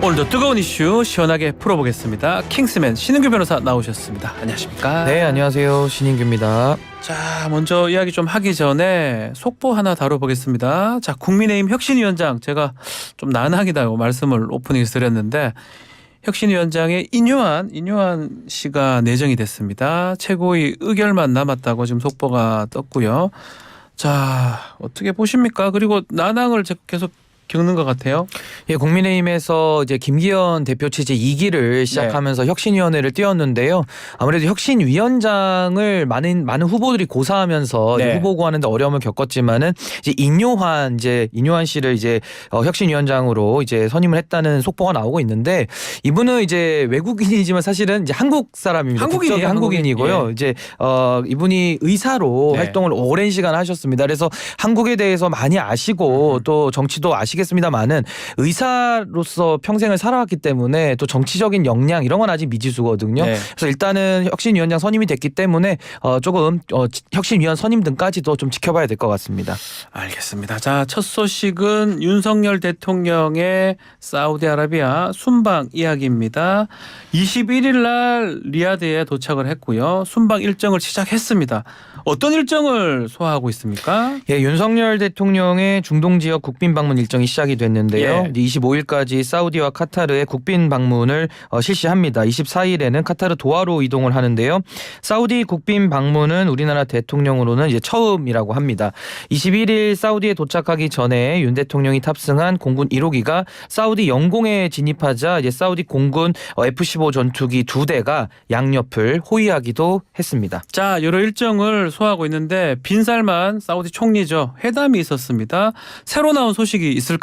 오늘도 뜨거운 이슈 시원하게 풀어보겠습니다. 킹스맨 신은규 변호사 나오셨습니다. 안녕하십니까? 네, 안녕하세요. 신인규입니다. 자, 먼저 이야기 좀 하기 전에 속보 하나 다뤄보겠습니다. 자, 국민의힘 혁신위원장, 제가 좀 난항이다고 말씀을 오프닝에서 드렸는데 혁신위원장의 인요한 씨가 내정이 됐습니다. 최고위 의결만 남았다고 지금 속보가 떴고요. 자, 어떻게 보십니까? 그리고 난항을 계속 겪는 것 같아요. 예, 국민의힘에서 이제 김기현 대표 체제 2기를 시작하면서 혁신위원회를 띄웠는데요. 아무래도 혁신위원장을 많은 후보들이 고사하면서 이제 후보 구하는데 어려움을 겪었지만은 이제 인요한 씨를 이제 혁신위원장으로 이제 선임을 했다는 속보가 나오고 있는데 이분은 이제 외국인이지만 사실은 이제 한국 사람입니다. 한국인이고요. 예. 이제 이분이 의사로 활동을 오랜 시간 하셨습니다. 그래서 한국에 대해서 많이 아시고 또 정치도 아시겠습니다만은 의사로서 평생을 살아왔기 때문에 또 정치적인 역량 이런 건 아직 미지수거든요. 그래서 일단은 혁신위원장 선임이 됐기 때문에 조금 혁신위원 선임 등까지도 좀 지켜봐야 될 것 같습니다. 알겠습니다. 자, 첫 소식은 윤석열 대통령의 사우디아라비아 순방 이야기입니다. 21일 날 리야드에 도착을 했고요. 순방 일정을 시작했습니다. 어떤 일정을 소화하고 있습니까? 예, 윤석열 대통령의 중동 지역 국빈 방문 일정이 시작이 됐는데요. 25일까지 사우디와 카타르의 국빈 방문을 실시합니다. 24일에는 카타르 도하로 이동을 하는데요. 사우디 국빈 방문은 우리나라 대통령으로는 이제 처음이라고 합니다. 21일 사우디에 도착하기 전에 윤 대통령이 탑승한 공군 1호기가 사우디 영공에 진입하자 이제 사우디 공군 F-15 전투기 2대가 양옆을 호위하기도 했습니다. 자, 여러 일정을 소화하고 있는데 빈살만 사우디 총리죠. 회담이 있었습니다. 새로 나온 소식이 있을까요?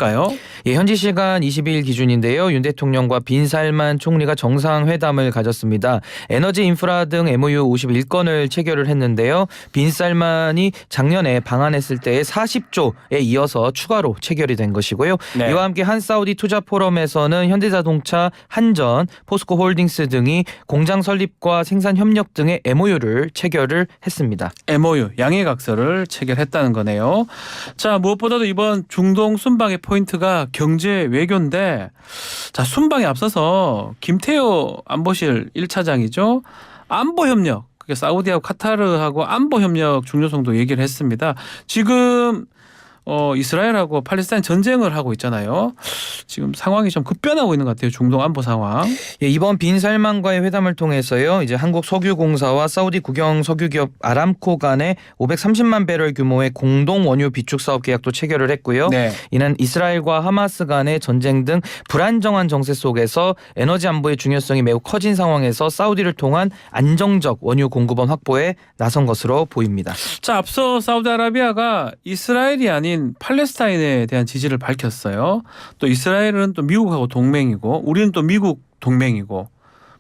예, 현지 시간 22일 기준인데요. 윤 대통령과 빈살만 총리가 정상회담을 가졌습니다. 에너지 인프라 등 MOU 51건을 체결을 했는데요. 빈살만이 작년에 방한했을 때의 40조에 이어서 추가로 체결이 된 것이고요. 이와 함께 한사우디 투자 포럼에서는 현대자동차, 한전, 포스코홀딩스 등이 공장 설립과 생산 협력 등의 MOU를 체결을 했습니다. MOU 양해각서를 체결했다는 거네요. 자, 무엇보다도 이번 중동 순방의 포인트가 경제 외교인데, 자, 순방에 앞서서 김태호 안보실 1차장이죠. 안보협력, 그게 사우디하고 카타르하고 안보협력 중요성도 얘기를 했습니다. 지금 이스라엘하고 팔레스타인 전쟁을 하고 있잖아요. 지금 상황이 좀 급변하고 있는 것 같아요. 중동 안보 상황. 예, 이번 빈살만과의 회담을 통해서요. 이제 한국 석유공사와 사우디 국영 석유기업 아람코 간의 530만 배럴 규모의 공동 원유 비축 사업 계약도 체결을 했고요. 이는 이스라엘과 하마스 간의 전쟁 등 불안정한 정세 속에서 에너지 안보의 중요성이 매우 커진 상황에서 사우디를 통한 안정적 원유 공급원 확보에 나선 것으로 보입니다. 자, 앞서 사우디아라비아가 이스라엘이 아닌 팔레스타인에 대한 지지를 밝혔어요. 또 이스라엘은 또 미국하고 동맹이고 우리는 또 미국 동맹이고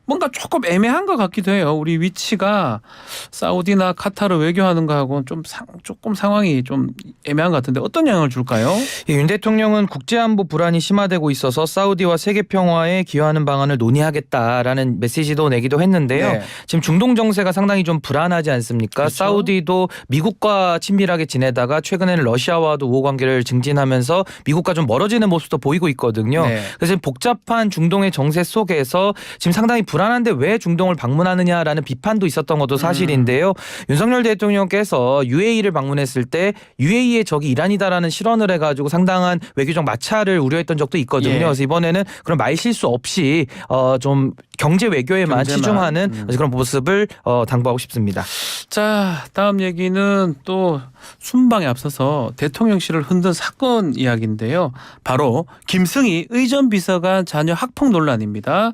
뭔가 조금 애매한 것 같기도 해요. 우리 위치가 사우디나 카타르 외교하는 거하고는 조금 상황이 좀 애매한 것 같은데 어떤 영향을 줄까요? 예, 윤 대통령은 국제안보 불안이 심화되고 있어서 사우디와 세계 평화에 기여하는 방안을 논의하겠다라는 메시지도 내기도 했는데요. 지금 중동 정세가 상당히 좀 불안하지 않습니까? 그렇죠? 사우디도 미국과 친밀하게 지내다가 최근에는 러시아와도 우호 관계를 증진하면서 미국과 좀 멀어지는 모습도 보이고 있거든요. 그래서 복잡한 중동의 정세 속에서 지금 상당히 불안한데 왜 중동을 방문하느냐라는 비판도 있었던 것도 사실인데요. 윤석열 대통령께서 UAE를 방문했을 때 UAE의 적이 이란이다라는 실언을 해가지고 상당한 외교적 마찰을 우려했던 적도 있거든요. 그래서 이번에는 그런 말실수 없이 좀 경제 외교에만 치중하는 그런 모습을 당부하고 싶습니다. 자, 다음 얘기는 또 순방에 앞서서 대통령실을 흔든 사건 이야기인데요. 바로 김승희 의전 비서관 자녀 학폭 논란입니다.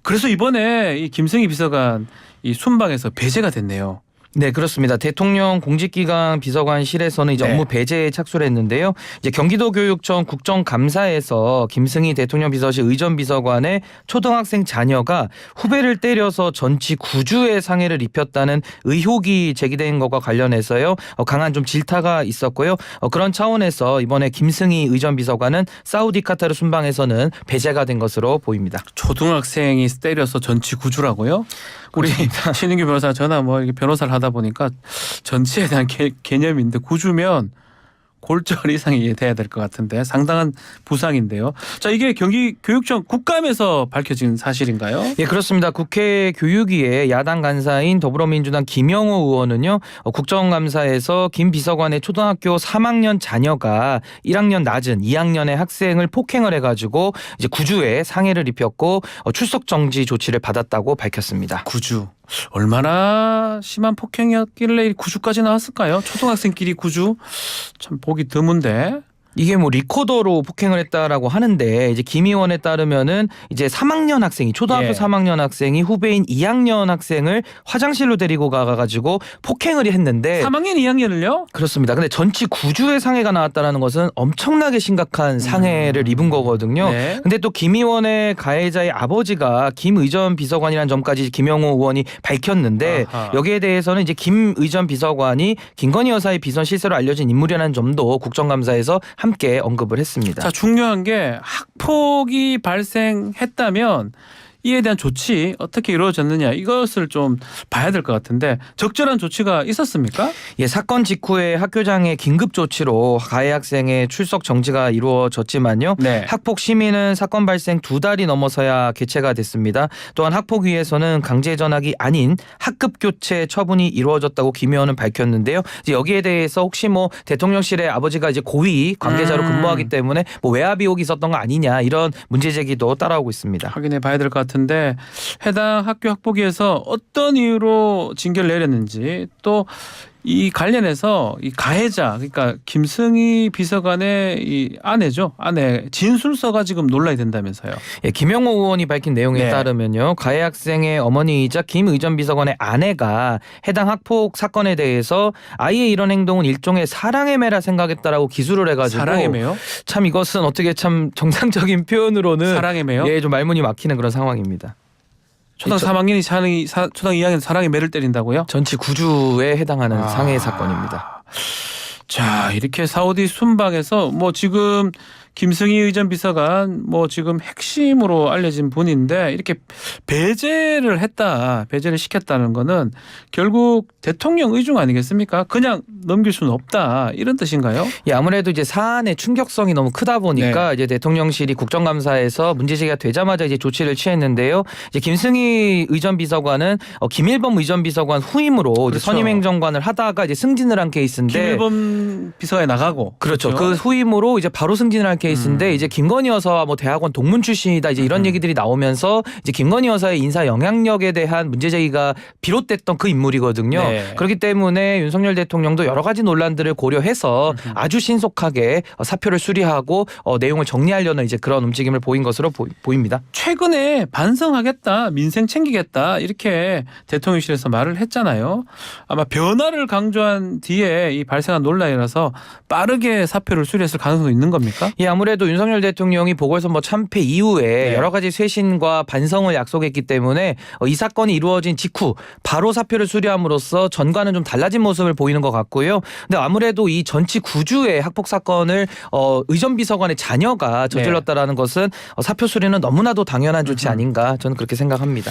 그래서 이번에 이 김승희 비서관 이 순방에서 배제가 됐네요. 네, 그렇습니다. 대통령 공직기강 비서관실에서는 이제 업무 배제에 착수를 했는데요. 이제 경기도교육청 국정감사에서 김승희 대통령 비서실 의전비서관의 초등학생 자녀가 후배를 때려서 전치 9주의 상해를 입혔다는 의혹이 제기된 것과 관련해서요. 강한 좀 질타가 있었고요. 그런 차원에서 이번에 김승희 의전비서관은 사우디 카타르 순방에서는 배제가 된 것으로 보입니다. 초등학생이 때려서 전치 9주라고요? 우리 신인규 변호사 저나 뭐 이렇게 변호사를 하다 보니까 전치에 대한 개념인데 9주면 골절 이상이 돼야 될 것 같은데 상당한 부상인데요. 자, 이게 경기교육청 국감에서 밝혀진 사실인가요? 예, 그렇습니다. 국회 교육위의 야당 간사인 더불어민주당 김영호 의원은요, 국정감사에서 김 비서관의 초등학교 3학년 자녀가 1학년 낮은 2학년의 학생을 폭행을 해가지고 이제 구주에 상해를 입혔고 출석 정지 조치를 받았다고 밝혔습니다. 구주. 얼마나 심한 폭행이었길래 구주까지 나왔을까요? 초등학생끼리 구주. 참 보기 드문데. 이게 뭐 리코더로 폭행을 했다라고 하는데 이제 김 의원에 따르면은 이제 3학년 학생이 초등학교 3학년 학생이 후배인 2학년 학생을 화장실로 데리고 가가지고 폭행을 했는데 3학년 2학년을요? 그렇습니다. 근데 전치 9주의 상해가 나왔다는 것은 엄청나게 심각한 상해를 입은 거거든요. 네. 근데 또 김 의원의 가해자의 아버지가 김 의전 비서관이라는 점까지 김영호 의원이 밝혔는데 아하. 여기에 대해서는 이제 김 의전 비서관이 김건희 여사의 비선 실세로 알려진 인물이라는 점도 국정감사에서 함께 언급을 했습니다. 자, 중요한 게 학폭이 발생했다면 이에 대한 조치 어떻게 이루어졌느냐 이것을 좀 봐야 될 것 같은데 적절한 조치가 있었습니까? 예, 사건 직후에 학교장의 긴급 조치로 가해 학생의 출석 정지가 이루어졌지만요. 네. 학폭 심의는 사건 발생 2달이 넘어서야 개최가 됐습니다. 또한 학폭위에서는 강제 전학이 아닌 학급 교체 처분이 이루어졌다고 김 의원은 밝혔는데요. 이제 여기에 대해서 혹시 뭐 대통령실의 아버지가 이제 고위 관계자로 근무하기 때문에 뭐 외압 의혹이 있었던 거 아니냐 이런 문제 제기도 따라오고 있습니다. 확인해 봐야 될 것 같은데 해당 학교 학폭위에서 어떤 이유로 징계를 내렸는지 또 이 관련해서 이 가해자 그러니까 김승희 비서관의 이 아내죠. 아내 진술서가 지금 논란이 된다면서요. 예, 김영호 의원이 밝힌 내용에 네. 따르면요. 가해 학생의 어머니이자 김 의전 비서관의 아내가 해당 학폭 사건에 대해서 아이의 이런 행동은 일종의 사랑의 매라 생각했다라고 기술을 해가지고 사랑의 매요? 참 이것은 어떻게 참 정상적인 표현으로는 사랑의 매요? 예, 좀 말문이 막히는 그런 상황입니다. 초등 3학년이 초등 2학년 사랑의 매를 때린다고요? 전치 9주에 해당하는 상해 사건입니다. 자, 이렇게 사우디 순방에서 뭐 지금 김승희 의전 비서관 뭐 지금 핵심으로 알려진 분인데 이렇게 배제를 시켰다는 거는 결국 대통령 의중 아니겠습니까? 그냥 넘길 수는 없다 이런 뜻인가요? 예, 아무래도 이제 사안의 충격성이 너무 크다 보니까 이제 대통령실이 국정감사에서 문제제기가 되자마자 이제 조치를 취했는데요. 이제 김승희 의전 비서관은 김일범 의전 비서관 후임으로 그렇죠. 이제 선임행정관을 하다가 이제 승진을 한 케이스인데 김일범 비서관에 나가고 그렇죠. 그 후임으로 이제 바로 승진을 한 케이스인데 이제 김건희 여사와 뭐 대학원 동문 출신이다 이제 이런 얘기들이 나오면서 이제 김건희 여사의 인사 영향력에 대한 문제 제기가 비롯됐던 그 인물이거든요. 네. 그렇기 때문에 윤석열 대통령도 여러 가지 논란들을 고려해서 아주 신속하게 사표를 수리하고 내용을 정리하려는 이제 그런 움직임을 보인 것으로 보입니다. 최근에 반성하겠다, 민생 챙기겠다 이렇게 대통령실에서 말을 했잖아요. 아마 변화를 강조한 뒤에 이 발생한 논란이라서 빠르게 사표를 수리했을 가능성도 있는 겁니까? 예, 아무래도 윤석열 대통령이 보궐선거 참패 이후에 여러 가지 쇄신과 반성을 약속했기 때문에 이 사건이 이루어진 직후 바로 사표를 수리함으로써 전과는 좀 달라진 모습을 보이는 것 같고요. 근데 아무래도 이 전치 9주의 학폭 사건을 의전 비서관의 자녀가 저질렀다라는 것은 사표 수리는 너무나도 당연한 조치 아닌가 저는 그렇게 생각합니다.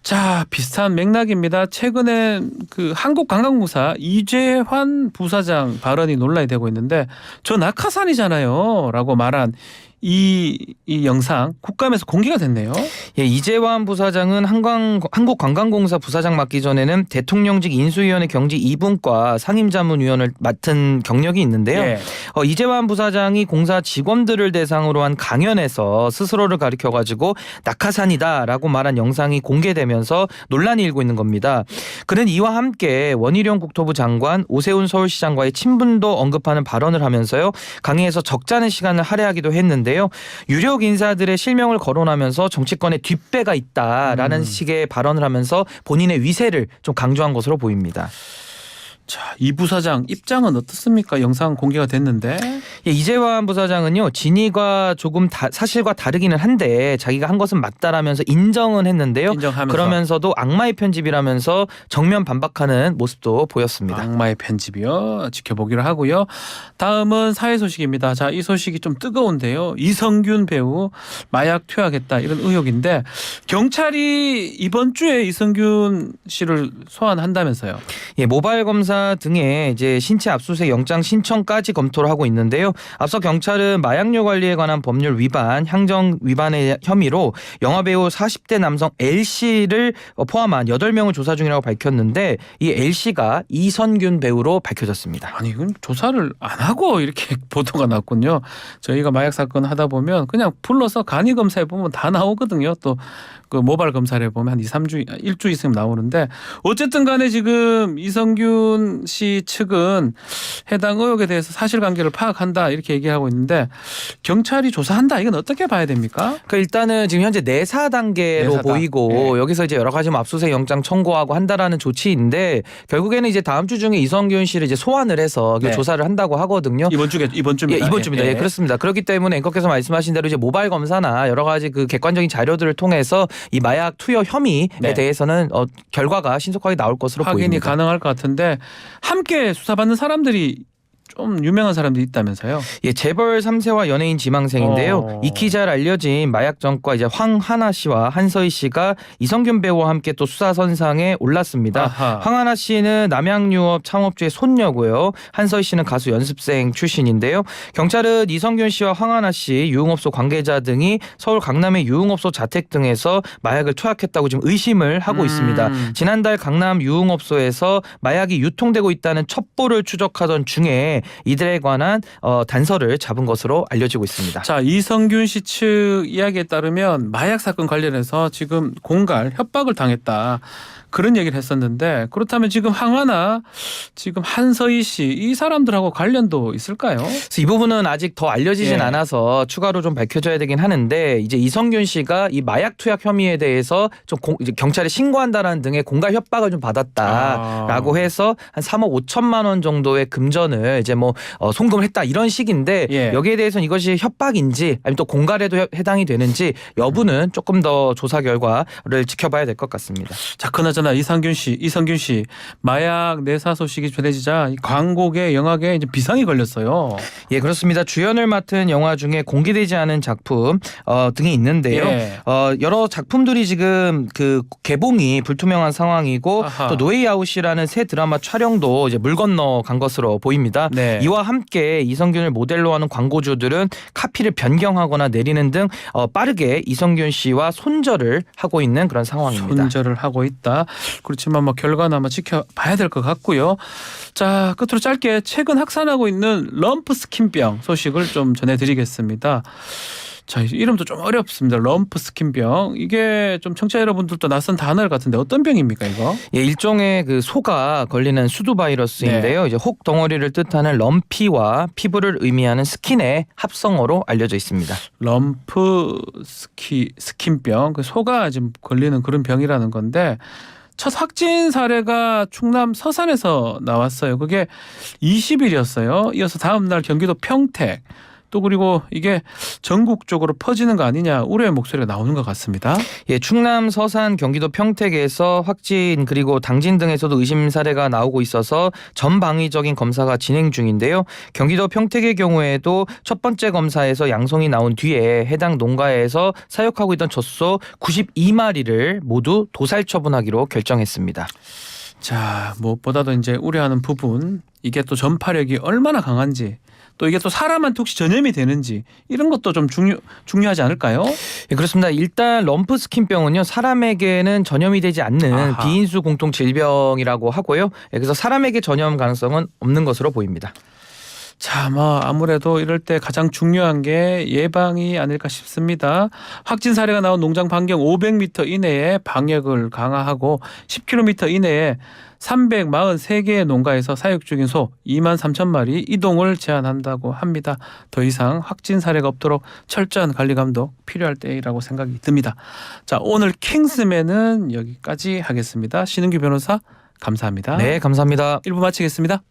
자, 비슷한 맥락입니다. 최근에 그 한국관광공사 이재환 부사장 발언이 논란이 되고 있는데 저 낙하산이잖아요 라고 말한 이 영상 국감에서 공개가 됐네요. 예, 이재환 부사장은 한국관광공사 부사장 맡기 전에는 대통령직 인수위원회 경지 2분과 상임자문위원을 맡은 경력이 있는데요. 예. 이재환 부사장이 공사 직원들을 대상으로 한 강연에서 스스로를 가리켜가지고 낙하산이다라고 말한 영상이 공개되면서 논란이 일고 있는 겁니다. 그는 이와 함께 원희룡 국토부 장관, 오세훈 서울시장과의 친분도 언급하는 발언을 하면서요. 강의에서 적잖은 시간을 할애하기도 했는데 유력 인사들의 실명을 거론하면서 정치권에 뒷배가 있다라는 식의 발언을 하면서 본인의 위세를 좀 강조한 것으로 보입니다. 자, 이 부사장 입장은 어떻습니까? 영상 공개가 됐는데. 예, 이재환 부사장은요. 진위가 조금 사실과 다르기는 한데 자기가 한 것은 맞다라면서 인정은 했는데요. 인정하면서. 그러면서도 악마의 편집이라면서 정면 반박하는 모습도 보였습니다. 악마의 편집이요. 지켜보기로 하고요. 다음은 사회 소식입니다. 자, 이 소식이 좀 뜨거운데요. 이성균 배우 마약 투약했다 이런 의혹인데 경찰이 이번 주에 이성균 씨를 소환한다면서요. 예, 모바일 검사 운전자 등의 이제 신체 압수수색 영장 신청까지 검토를 하고 있는데요. 앞서 경찰은 마약류 관리에 관한 법률 위반, 향정 위반의 혐의로 영화배우 40대 남성 L씨를 포함한 8명을 조사 중이라고 밝혔는데 이 L씨가 이선균 배우로 밝혀졌습니다. 아니 이건 조사를 안 하고 이렇게 보도가 났군요. 저희가 마약 사건 하다 보면 그냥 불러서 간이 검사해 보면 다 나오거든요. 또 그 모발 검사를 해보면 한 2, 3주, 일주 있으면 나오는데 어쨌든 간에 지금 이성균 씨 측은 해당 의혹에 대해서 사실관계를 파악한다 이렇게 얘기하고 있는데 경찰이 조사한다 이건 어떻게 봐야 됩니까? 그러니까 일단은 지금 현재 내사 단계로 내사다. 보이고 네. 여기서 이제 여러 가지 압수수색 영장 청구하고 한다라는 조치인데 결국에는 이제 다음 주 중에 이성균 씨를 이제 소환을 해서 네. 조사를 한다고 하거든요. 이번주입니다. 예, 이번 주입니다. 예, 그렇습니다. 그렇기 때문에 앵커께서 말씀하신 대로 이제 모발 검사나 여러 가지 그 객관적인 자료들을 통해서 이 마약 투여 혐의에 네. 대해서는 결과가 신속하게 나올 것으로 확인이 보입니다. 가능할 것 같은데 함께 수사받는 사람들이 좀 유명한 사람들이 있다면서요? 예, 재벌 3세와 연예인 지망생인데요. 익히 잘 알려진 마약정과 이제 황하나 씨와 한서희 씨가 이성균 배우와 함께 또 수사선상에 올랐습니다. 아하. 황하나 씨는 남양유업 창업주의 손녀고요. 한서희 씨는 가수 연습생 출신인데요. 경찰은 이성균 씨와 황하나 씨 유흥업소 관계자 등이 서울 강남의 유흥업소 자택 등에서 마약을 투약했다고 지금 의심을 하고 있습니다. 지난달 강남 유흥업소에서 마약이 유통되고 있다는 첩보를 추적하던 중에 이들에 관한 단서를 잡은 것으로 알려지고 있습니다. 자, 이성균 씨 측 이야기에 따르면 마약 사건 관련해서 지금 공갈 협박을 당했다. 그런 얘기를 했었는데 그렇다면 지금 황하나 지금 한서희 씨 이 사람들하고 관련도 있을까요? 그래서 이 부분은 아직 더 알려지진 예. 않아서 추가로 좀 밝혀져야 되긴 하는데 이제 이성균 씨가 이 마약 투약 혐의에 대해서 좀 이제 경찰에 신고한다라는 등의 공갈 협박을 좀 받았다라고 해서 한 3억 5천만 원 정도의 금전을 이제 뭐 송금을 했다 이런 식인데 예. 여기에 대해서는 이것이 협박인지 아니면 또 공갈에도 해당이 되는지 여부는 조금 더 조사 결과를 지켜봐야 될 것 같습니다. 자, 그나저나 이성균 씨 마약 내사 소식이 전해지자 이 광고계 영화계에 이제 비상이 걸렸어요. 예, 그렇습니다. 주연을 맡은 영화 중에 공개되지 않은 작품 등이 있는데요. 예. 여러 작품들이 지금 그 개봉이 불투명한 상황이고 아하. 또 노웨이 아웃이라는 새 드라마 촬영도 이제 물 건너 간 것으로 보입니다. 네. 이와 함께 이성균을 모델로 하는 광고주들은 카피를 변경하거나 내리는 등 빠르게 이성균 씨와 손절을 하고 있는 그런 상황입니다. 손절을 하고 있다. 그렇지만 뭐 결과는 아마 지켜봐야 될 것 같고요. 자, 끝으로 짧게 최근 확산하고 있는 럼프 스킨병 소식을 좀 전해드리겠습니다. 자, 이름도 좀 어렵습니다. 럼프 스킨병. 이게 좀 청취자 여러분들도 낯선 단어 같은데 어떤 병입니까 이거? 예, 일종의 그 소가 걸리는 수두 바이러스인데요. 이제 혹 덩어리를 뜻하는 럼피와 피부를 의미하는 스킨의 합성어로 알려져 있습니다. 럼프 스킨병. 그 소가 지금 걸리는 그런 병이라는 건데 첫 확진 사례가 충남 서산에서 나왔어요. 그게 20일이었어요. 이어서 다음 날 경기도 평택. 또 그리고 이게 전국적으로 퍼지는 거 아니냐 우려의 목소리가 나오는 것 같습니다. 예, 충남 서산 경기도 평택에서 확진 그리고 당진 등에서도 의심 사례가 나오고 있어서 전방위적인 검사가 진행 중인데요. 경기도 평택의 경우에도 첫 번째 검사에서 양성이 나온 뒤에 해당 농가에서 사육하고 있던 젖소 92마리를 모두 도살 처분하기로 결정했습니다. 자, 무엇보다도 이제 우려하는 부분 이게 또 전파력이 얼마나 강한지 또 이게 또 사람한테 혹시 전염이 되는지 이런 것도 좀 중요하지 않을까요? 예, 그렇습니다. 일단 럼프 스킨병은요 사람에게는 전염이 되지 않는 아하. 비인수 공통 질병이라고 하고요. 예, 그래서 사람에게 전염 가능성은 없는 것으로 보입니다. 자, 뭐 아무래도 이럴 때 가장 중요한 게 예방이 아닐까 싶습니다. 확진 사례가 나온 농장 반경 500m 이내에 방역을 강화하고 10km 이내에 343개의 농가에서 사육 중인 소 2만 3천 마리 이동을 제한한다고 합니다. 더 이상 확진 사례가 없도록 철저한 관리 감독 필요할 때라고 생각이 듭니다. 자, 오늘 킹스맨은 여기까지 하겠습니다. 신은규 변호사 감사합니다. 네, 감사합니다. 1부 마치겠습니다.